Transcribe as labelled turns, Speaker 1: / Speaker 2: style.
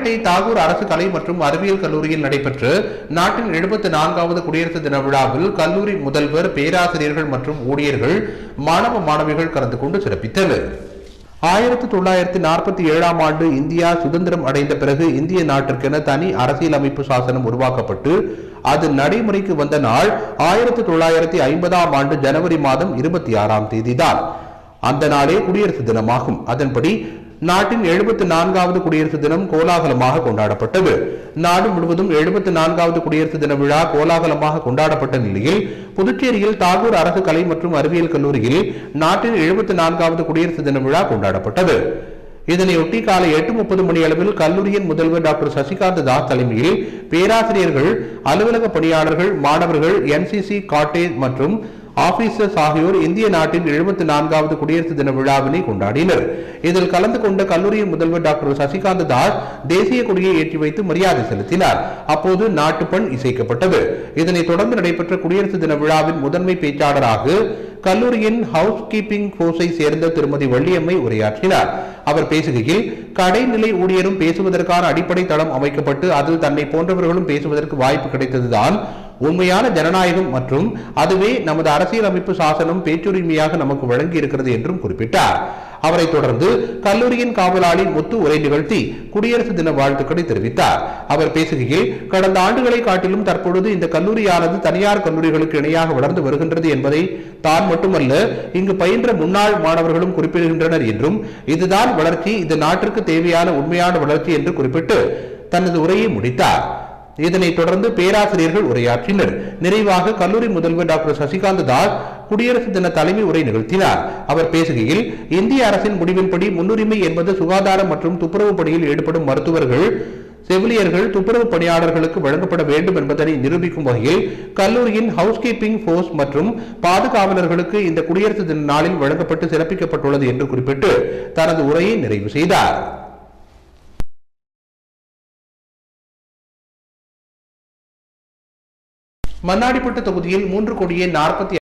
Speaker 1: ராணிப்பேட்டை தாகூர் அரசு கலை மற்றும் அறிவியல் கல்லூரியில் நடைபெற்ற நாட்டின் 74வது குடியரசு தின விழாவில் கல்லூரி முதல்வர், பேராசிரியர்கள் மற்றும் ஊழியர்கள், மாணவ மாணவிகள் கலந்து கொண்டு சிறப்பித்தனர். 1947ஆம் ஆண்டு இந்தியா சுதந்திரம் அடைந்த பிறகு இந்திய நாட்டிற்கென தனி அரசியலமைப்பு சாசனம் உருவாக்கப்பட்டு அது நடைமுறைக்கு வந்த நாள் 1950ஆம் ஆண்டு ஜனவரி மாதம் 26ஆம் தேதிதான். அந்த நாளே குடியரசு தினமாகும். அதன்படி நாட்டின் 74வது குடியரசு தினம் கோலாகலமாக கொண்டாடப்பட்டது. நாடு முழுவதும் 74வது குடியரசு தின விழா கோலாகலமாக கொண்டாடப்பட்ட நிலையில் புதுச்சேரியில் தாகூர் அரசு கலை மற்றும் அறிவியல் கல்லூரியில் நாட்டின் 74வது குடியரசு தின விழா கொண்டாடப்பட்டது. இதனையொட்டி காலை 8:30 மணி அளவில் கல்லூரியின் முதல்வர் டாக்டர் சசிகாந்த தாஸ் தலைமையில் பேராசிரியர்கள், அலுவலக பணியாளர்கள், மாணவர்கள், NCC காட்டேஜ் மற்றும் ஆபீசர்ஸ் ஆகியோர் இந்திய நாட்டின் 74வது குடியரசு தின விழாவினை கொண்டாடினர். இதில் கலந்து கொண்ட கல்லூரியின் முதல்வர் டாக்டர் சசிகாந்த தாஸ் தேசிய கொடியை ஏற்றி வைத்து மரியாதை செலுத்தினார். அப்போது நாட்டுப்பண் இசைக்கப்பட்டது. இதனைத் தொடர்ந்து நடைபெற்ற குடியரசு தின விழாவின் முதன்மை பேச்சாளராக கல்லூரியின் ஹவுஸ் கீப்பிங் போர்ஸை சேர்ந்த திருமதி வள்ளியம்மை உரையாற்றினார். அவர் பேசுகையில், கடைநிலை ஊழியரும் பேசுவதற்கான அடிப்படை தளம் அமைக்கப்பட்டு அதில் தன்னை போன்றவர்களும் பேசுவதற்கு வாய்ப்பு கிடைத்ததுதான் உண்மையான ஜனநாயகம் மற்றும் அதுவே நமது அரசியலமைப்பு சாசனம் பேச்சுரிமையாக நமக்கு வழங்கி இருக்கிறது என்றும் குறிப்பிட்டார். அவரை தொடர்ந்து கல்லூரியின் காவலாளி முத்து உரை நிகழ்த்தி குடியரசு தின வாழ்த்துக்களை தெரிவித்தார். அவர் பேசுகையில், கடந்த ஆண்டுகளை காட்டிலும் தற்பொழுது இந்த கல்லூரியானது தனியார் கல்லூரிகளுக்கு இணையாக வளர்ந்து வருகின்றது என்பதை தான் மட்டுமல்ல, இங்கு பயின்ற முன்னாள் மாணவர்களும் குறிப்பிடுகின்றனர் என்றும் இதுதான் வளர்ச்சி, இது நாட்டிற்கு தேவையான உண்மையான வளர்ச்சி என்று குறிப்பிட்டு தனது உரையை முடித்தார். இதனைத் தொடர்ந்து பேராசிரியர்கள் உரையாற்றினர். நிறைவாக கல்லூரி முதல்வர் டாக்டர் சசிகாந்த தாஸ் குடியரசு தின தலைமை உரை நிகழ்த்தினார். அவர் பேசுகையில், இந்திய அரசின் முடிவின்படி முன்னுரிமை என்பது சுகாதாரம் மற்றும் துப்புரவு பணியில் ஈடுபடும் மருத்துவர்கள், செவிலியர்கள், துப்புரவு பணியாளர்களுக்கு வழங்கப்பட வேண்டும் என்பதனை நிரூபிக்கும் வகையில் கல்லூரியின் ஹவுஸ் கீப்பிங் போர்ஸ் மற்றும் பாதுகாவலர்களுக்கு இந்த குடியரசு தின நாளில் வழங்கப்பட்டு சிறப்பிக்கப்பட்டுள்ளது என்று குறிப்பிட்டு தனது உரையை நிறைவு செய்தார். மண்ணாடிப்பட்டு தொகுதியில் 3,45,00,000